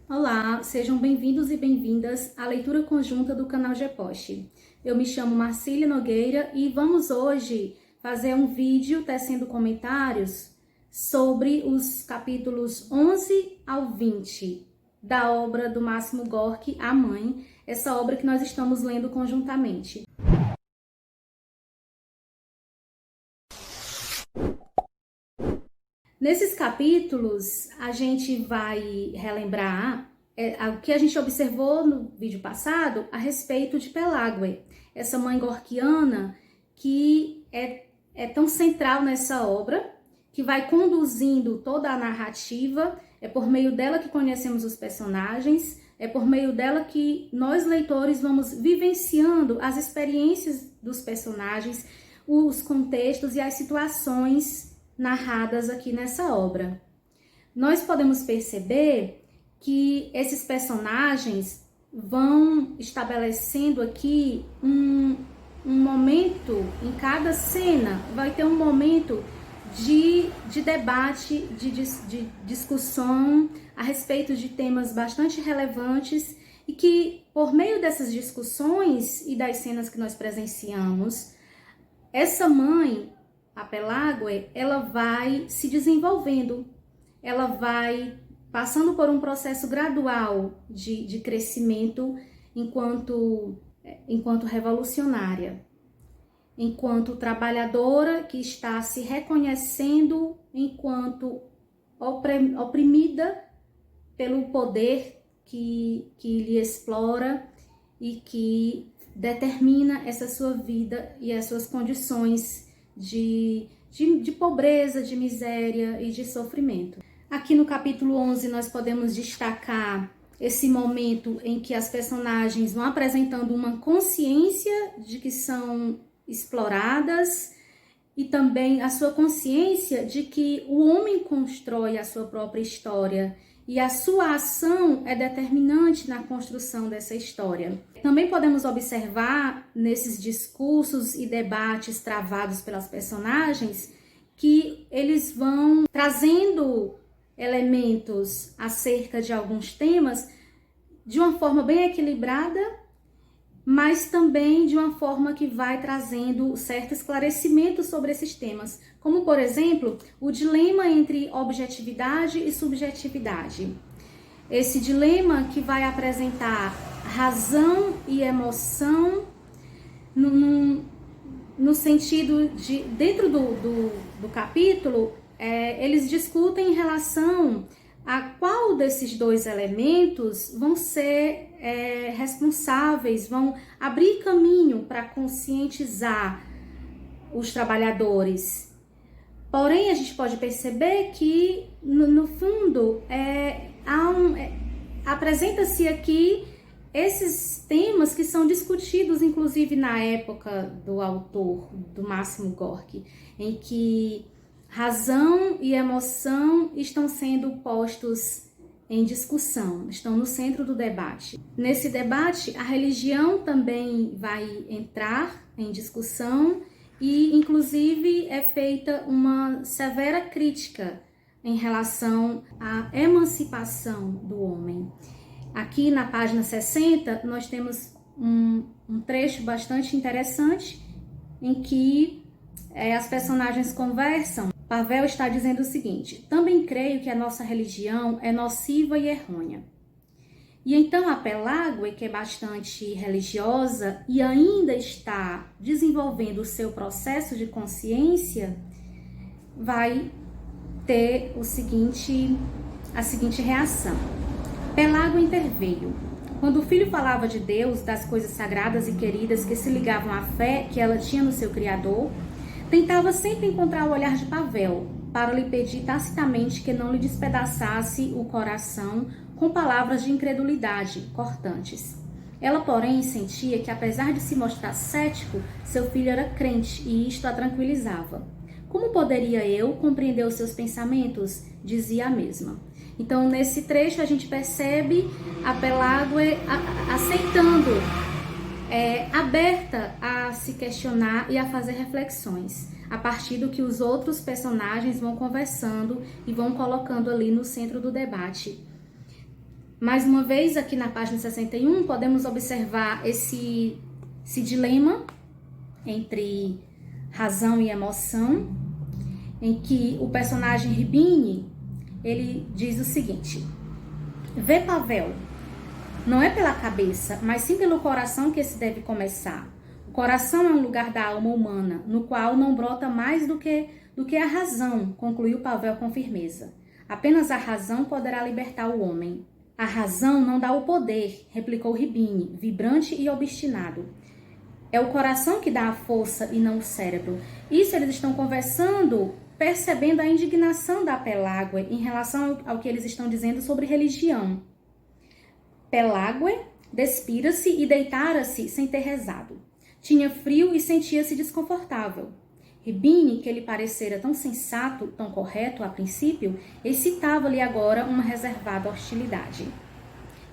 Olá, sejam bem-vindos e bem-vindas à leitura conjunta do canal GPOST. Eu me chamo Marcília Nogueira e vamos hoje fazer um vídeo tecendo comentários sobre os capítulos 11 ao 20 da obra do Máximo Gorki, A Mãe, essa obra que nós estamos lendo conjuntamente. Nesses capítulos, a gente vai relembrar o que a gente observou no vídeo passado a respeito de Pelágue, essa mãe gorkiana que é tão central nessa obra, que vai conduzindo toda a narrativa. É por meio dela que conhecemos os personagens, é por meio dela que nós, leitores, vamos vivenciando as experiências dos personagens, os contextos e as situações narradas aqui nessa obra. Nós podemos perceber que esses personagens vão estabelecendo aqui um momento em cada cena, vai ter um momento de debate, de discussão a respeito de temas bastante relevantes e que, por meio dessas discussões e das cenas que nós presenciamos, essa mãe, a Pelágue, ela vai se desenvolvendo, ela vai passando por um processo gradual de crescimento enquanto revolucionária, enquanto trabalhadora que está se reconhecendo enquanto oprimida pelo poder que lhe explora e que determina essa sua vida e as suas condições de pobreza, de miséria e de sofrimento. Aqui no capítulo 11 nós podemos destacar esse momento em que as personagens vão apresentando uma consciência de que são exploradas e também a sua consciência de que o homem constrói a sua própria história e a sua ação é determinante na construção dessa história. Também podemos observar nesses discursos e debates travados pelas personagens que eles vão trazendo elementos acerca de alguns temas de uma forma bem equilibrada, mas também de uma forma que vai trazendo certo esclarecimento sobre esses temas, como, por exemplo, o dilema entre objetividade e subjetividade. Esse dilema que vai apresentar razão e emoção no sentido de, dentro do capítulo, eles discutem em relação a qual desses dois elementos vão ser responsáveis, vão abrir caminho para conscientizar os trabalhadores. Porém, a gente pode perceber que, no fundo, apresenta-se aqui esses temas que são discutidos, inclusive, na época do autor, do Máximo Gorki, em que razão e emoção estão sendo postos em discussão, estão no centro do debate. Nesse debate, a religião também vai entrar em discussão e, inclusive, é feita uma severa crítica em relação à emancipação do homem. Aqui na página 60, nós temos um trecho bastante interessante em que as personagens conversam. Pavel está dizendo o seguinte: também creio que a nossa religião é nociva e errônea. E então a Pelágue, que é bastante religiosa e ainda está desenvolvendo o seu processo de consciência, vai ter a seguinte reação. Pelágue interveio. Quando o filho falava de Deus, das coisas sagradas e queridas que se ligavam à fé que ela tinha no seu Criador, tentava sempre encontrar o olhar de Pavel, para lhe pedir tacitamente que não lhe despedaçasse o coração com palavras de incredulidade cortantes. Ela, porém, sentia que, apesar de se mostrar cético, seu filho era crente e isto a tranquilizava. Como poderia eu compreender os seus pensamentos? Dizia a mesma. Então, nesse trecho, a gente percebe a Pelágue aceitando, aberta a se questionar e a fazer reflexões, a partir do que os outros personagens vão conversando e vão colocando ali no centro do debate. Mais uma vez, aqui na página 61, podemos observar esse dilema entre razão e emoção, em que o personagem Ribini, ele diz o seguinte: vê, Pavel, não é pela cabeça, mas sim pelo coração que se deve começar. O coração é um lugar da alma humana, no qual não brota mais do que a razão, concluiu Pavel com firmeza. Apenas a razão poderá libertar o homem. A razão não dá o poder, replicou Ribini, vibrante e obstinado. É o coração que dá a força e não o cérebro. Isso eles estão conversando, percebendo a indignação da Pelágue em relação ao que eles estão dizendo sobre religião. Pelágue despira-se e deitara-se sem ter rezado. Tinha frio e sentia-se desconfortável. Ribini, que lhe parecera tão sensato, tão correto a princípio, excitava-lhe agora uma reservada hostilidade.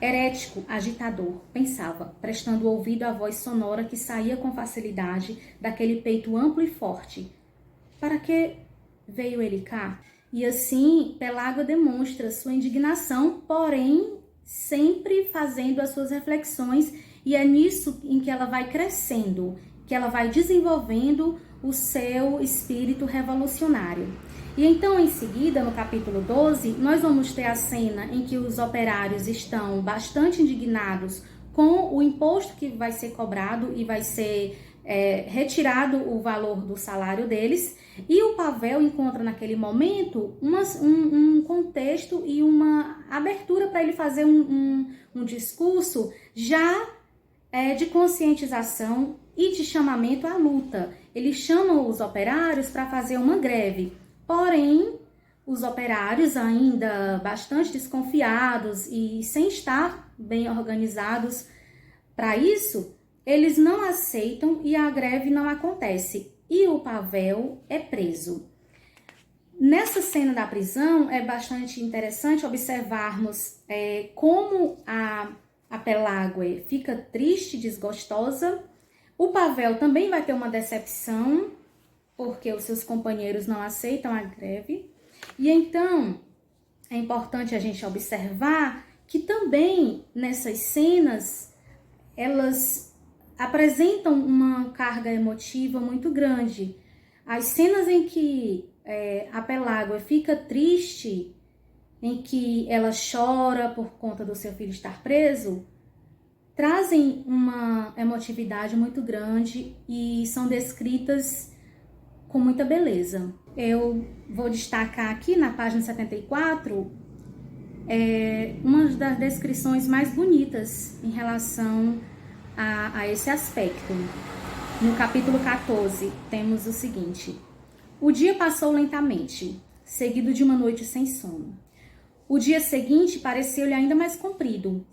Herético, agitador, pensava, prestando ouvido à voz sonora que saía com facilidade daquele peito amplo e forte. Para que veio ele cá? E assim, Pelágue demonstra sua indignação, porém, sempre fazendo as suas reflexões, e é nisso em que ela vai crescendo, que ela vai desenvolvendo o seu espírito revolucionário. E então, em seguida, no capítulo 12, nós vamos ter a cena em que os operários estão bastante indignados com o imposto que vai ser cobrado e vai ser retirado o valor do salário deles, e o Pavel encontra naquele momento um contexto e uma abertura para ele fazer um discurso já de conscientização e de chamamento à luta. Ele chama os operários para fazer uma greve, porém, os operários ainda bastante desconfiados e sem estar bem organizados para isso, eles não aceitam e a greve não acontece. E o Pavel é preso. Nessa cena da prisão, é bastante interessante observarmos como a Pelágue fica triste, desgostosa. O Pavel também vai ter uma decepção, porque os seus companheiros não aceitam a greve. E então, é importante a gente observar que também nessas cenas, elas apresentam uma carga emotiva muito grande. As cenas em que a Pelágue fica triste, em que ela chora por conta do seu filho estar preso, trazem uma emotividade muito grande e são descritas com muita beleza. Eu vou destacar aqui na página 74 uma das descrições mais bonitas em relação a esse aspecto. No capítulo 14, temos o seguinte: o dia passou lentamente, seguido de uma noite sem sono. O dia seguinte pareceu-lhe ainda mais comprido.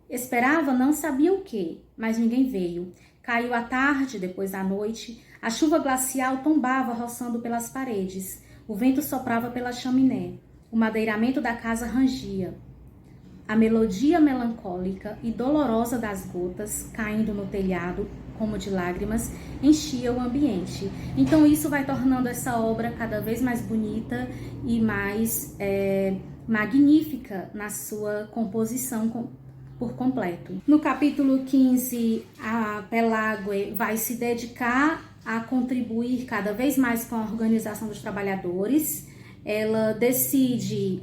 Esperava não sabia o que, mas ninguém veio. Caiu a tarde, depois da noite. A chuva glacial tombava roçando pelas paredes. O vento soprava pela chaminé. O madeiramento da casa rangia. A melodia melancólica e dolorosa das gotas caindo no telhado, como de lágrimas, enchia o ambiente. Então isso vai tornando essa obra cada vez mais bonita e mais magnífica na sua composição por completo. No capítulo 15, a Pelágue vai se dedicar a contribuir cada vez mais com a organização dos trabalhadores. Ela decide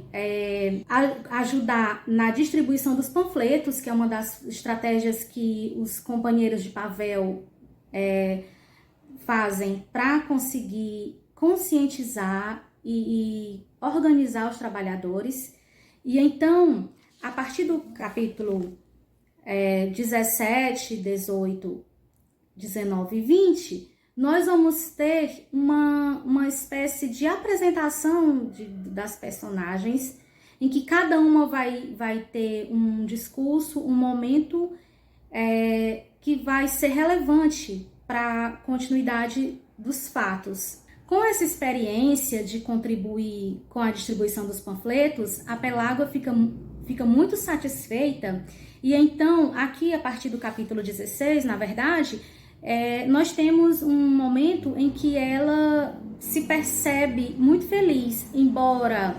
ajudar na distribuição dos panfletos, que é uma das estratégias que os companheiros de Pavel fazem para conseguir conscientizar e organizar os trabalhadores. E então, a partir do capítulo 17, 18, 19 e 20, nós vamos ter uma espécie de apresentação das personagens, em que cada uma vai ter um discurso, um momento que vai ser relevante para a continuidade dos fatos. Com essa experiência de contribuir com a distribuição dos panfletos, a Pelágue fica muito satisfeita, e então, aqui a partir do capítulo 16, na verdade, nós temos um momento em que ela se percebe muito feliz, embora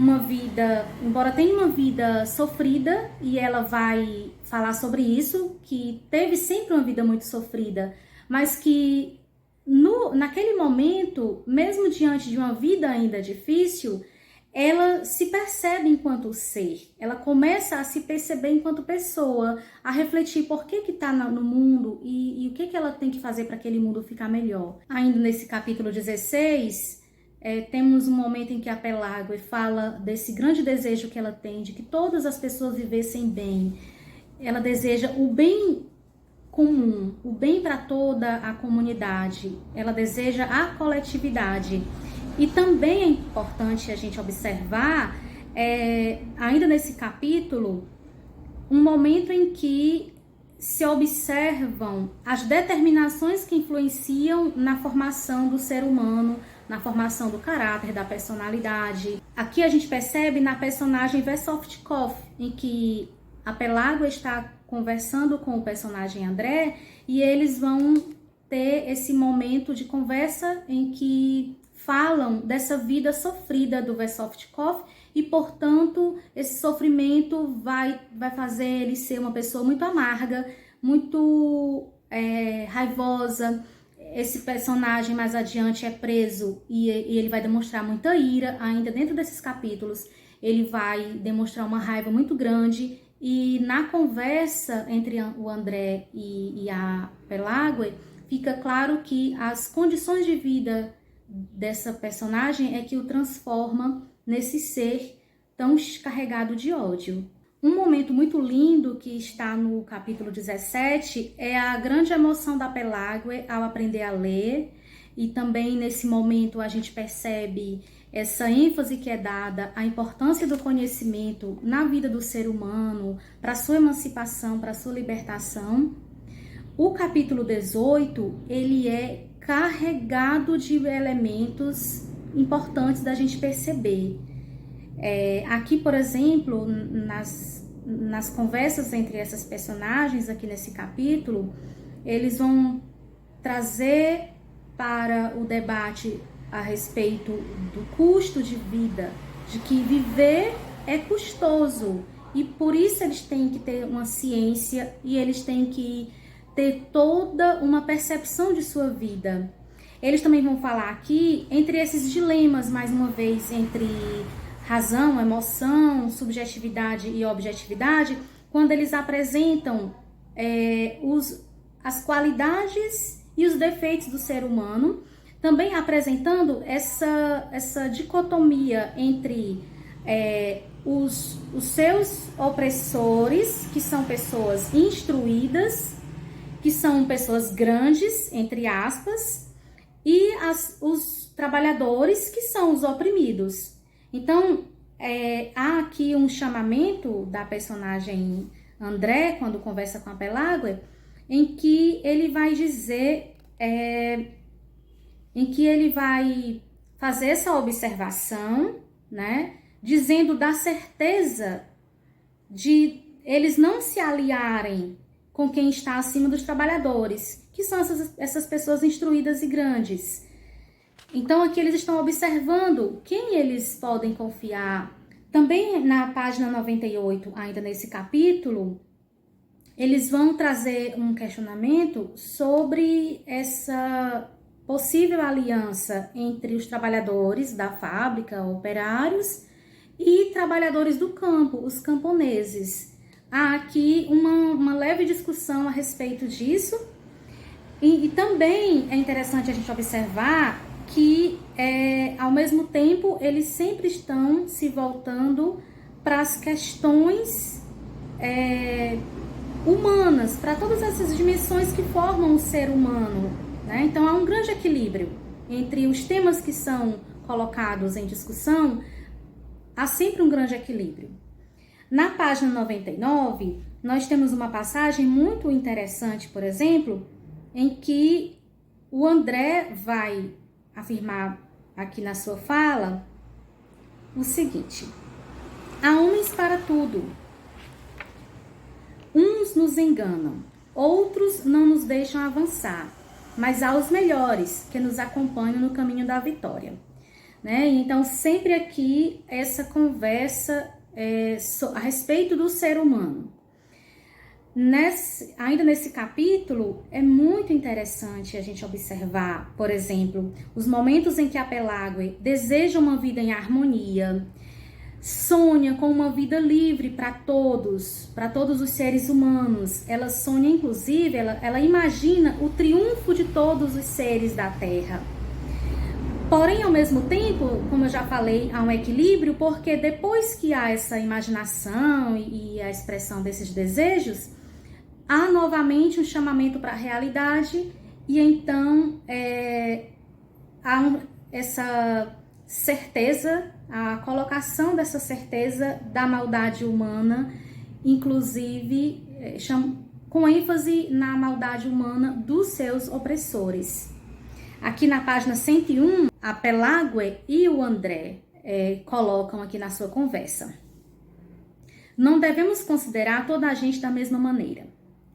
uma vida, embora tenha uma vida sofrida, e ela vai falar sobre isso, que teve sempre uma vida muito sofrida, mas que naquele momento, mesmo diante de uma vida ainda difícil, ela se percebe enquanto ser, ela começa a se perceber enquanto pessoa, a refletir por que está no mundo e o que ela tem que fazer para aquele mundo ficar melhor. Ainda nesse capítulo 16, temos um momento em que a Pelágue fala desse grande desejo que ela tem de que todas as pessoas vivessem bem. Ela deseja o bem comum, o bem para toda a comunidade, ela deseja a coletividade. E também é importante a gente observar, ainda nesse capítulo, um momento em que se observam as determinações que influenciam na formação do ser humano, na formação do caráter, da personalidade. Aqui a gente percebe na personagem Versovtkov, em que a Pelágue está conversando com o personagem André, e eles vão ter esse momento de conversa em que falam dessa vida sofrida do Versovtkov e, portanto, esse sofrimento vai fazer ele ser uma pessoa muito amarga, muito raivosa. Esse personagem mais adiante é preso e ele vai demonstrar muita ira, ainda dentro desses capítulos. Ele vai demonstrar uma raiva muito grande, e na conversa entre o André e a Pelágue, fica claro que as condições de vida dessa personagem é que o transforma nesse ser tão carregado de ódio. Um momento muito lindo que está no capítulo 17 é a grande emoção da Pelágue ao aprender a ler, e também nesse momento a gente percebe essa ênfase que é dada à importância do conhecimento na vida do ser humano, para sua emancipação, para sua libertação. O capítulo 18, ele é carregado de elementos importantes da gente perceber. Aqui, por exemplo, nas conversas entre essas personagens, aqui nesse capítulo, eles vão trazer para o debate a respeito do custo de vida, de que viver é custoso, e por isso eles têm que ter uma ciência e eles têm que ter toda uma percepção de sua vida. Eles também vão falar aqui entre esses dilemas, mais uma vez, entre razão, emoção, subjetividade e objetividade, quando eles apresentam as qualidades e os defeitos do ser humano, também apresentando essa dicotomia entre os seus opressores, que são pessoas instruídas, que são pessoas grandes, entre aspas, e os trabalhadores, que são os oprimidos. Então, há aqui um chamamento da personagem André, quando conversa com a Pelágue, em que ele vai dizer, em que ele vai fazer essa observação, né, dizendo da certeza de eles não se aliarem com quem está acima dos trabalhadores, que são essas pessoas instruídas e grandes. Então, aqui eles estão observando quem eles podem confiar. Também na página 98, ainda nesse capítulo, eles vão trazer um questionamento sobre essa possível aliança entre os trabalhadores da fábrica, operários, e trabalhadores do campo, os camponeses. Há aqui uma leve discussão a respeito disso, e também é interessante a gente observar que, ao mesmo tempo, eles sempre estão se voltando para as questões humanas, para todas essas dimensões que formam o ser humano, né? Então, há um grande equilíbrio entre os temas que são colocados em discussão, há sempre um grande equilíbrio. Na página 99, nós temos uma passagem muito interessante, por exemplo, em que o André vai afirmar aqui na sua fala o seguinte: há homens para tudo. Uns nos enganam, outros não nos deixam avançar, mas há os melhores que nos acompanham no caminho da vitória. né? Então, sempre aqui essa conversa a respeito do ser humano. Ainda nesse capítulo, é muito interessante a gente observar, por exemplo, os momentos em que a Pelágue deseja uma vida em harmonia, sonha com uma vida livre para todos os seres humanos. Ela sonha, inclusive, ela imagina o triunfo de todos os seres da Terra. Porém, ao mesmo tempo, como eu já falei, há um equilíbrio, porque depois que há essa imaginação e a expressão desses desejos, há novamente um chamamento para a realidade, e então há essa certeza, a colocação dessa certeza da maldade humana, inclusive com ênfase na maldade humana dos seus opressores. Aqui na página 101, a Pelágue e o André colocam aqui na sua conversa: não devemos considerar toda a gente da mesma maneira.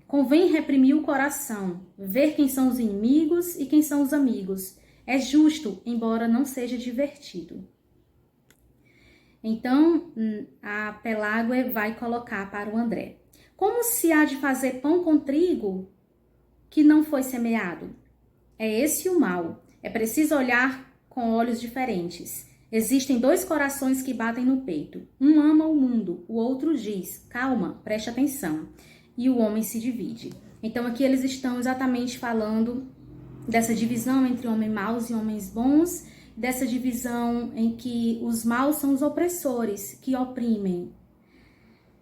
Convém reprimir o coração, ver quem são os inimigos e quem são os amigos. É justo, embora não seja divertido. Então, a Pelágue vai colocar para o André: como se há de fazer pão com trigo que não foi semeado? É esse o mal. É preciso olhar com olhos diferentes. Existem dois corações que batem no peito. Um ama o mundo, o outro diz: calma, preste atenção. E o homem se divide. Então aqui eles estão exatamente falando dessa divisão entre homens maus e homens bons, dessa divisão em que os maus são os opressores, que oprimem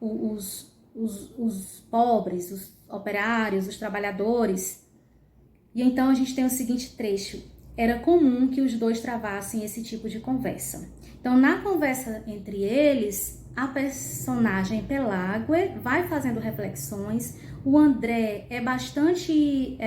os pobres, os operários, os trabalhadores. E então a gente tem o seguinte trecho: era comum que os dois travassem esse tipo de conversa. Então, na conversa entre eles, a personagem Pelágue vai fazendo reflexões, o André é bastante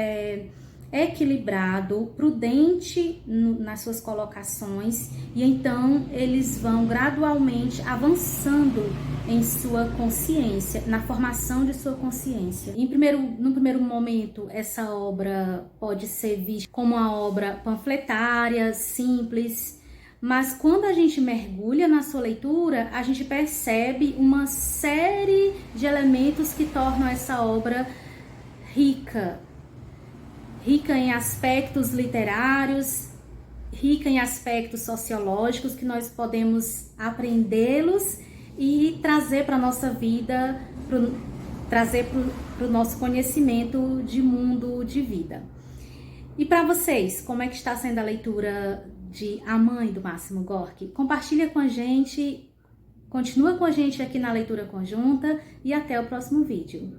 equilibrado, prudente nas suas colocações, e então eles vão gradualmente avançando em sua consciência, na formação de sua consciência. No primeiro momento, essa obra pode ser vista como uma obra panfletária, simples, mas quando a gente mergulha na sua leitura, a gente percebe uma série de elementos que tornam essa obra rica em aspectos literários, rica em aspectos sociológicos que nós podemos aprendê-los e trazer para a nossa vida, trazer para o nosso conhecimento de mundo, de vida. E para vocês, como é que está sendo a leitura de A Mãe, do Máximo Gorki? Compartilha com a gente, continua com a gente aqui na leitura conjunta e até o próximo vídeo.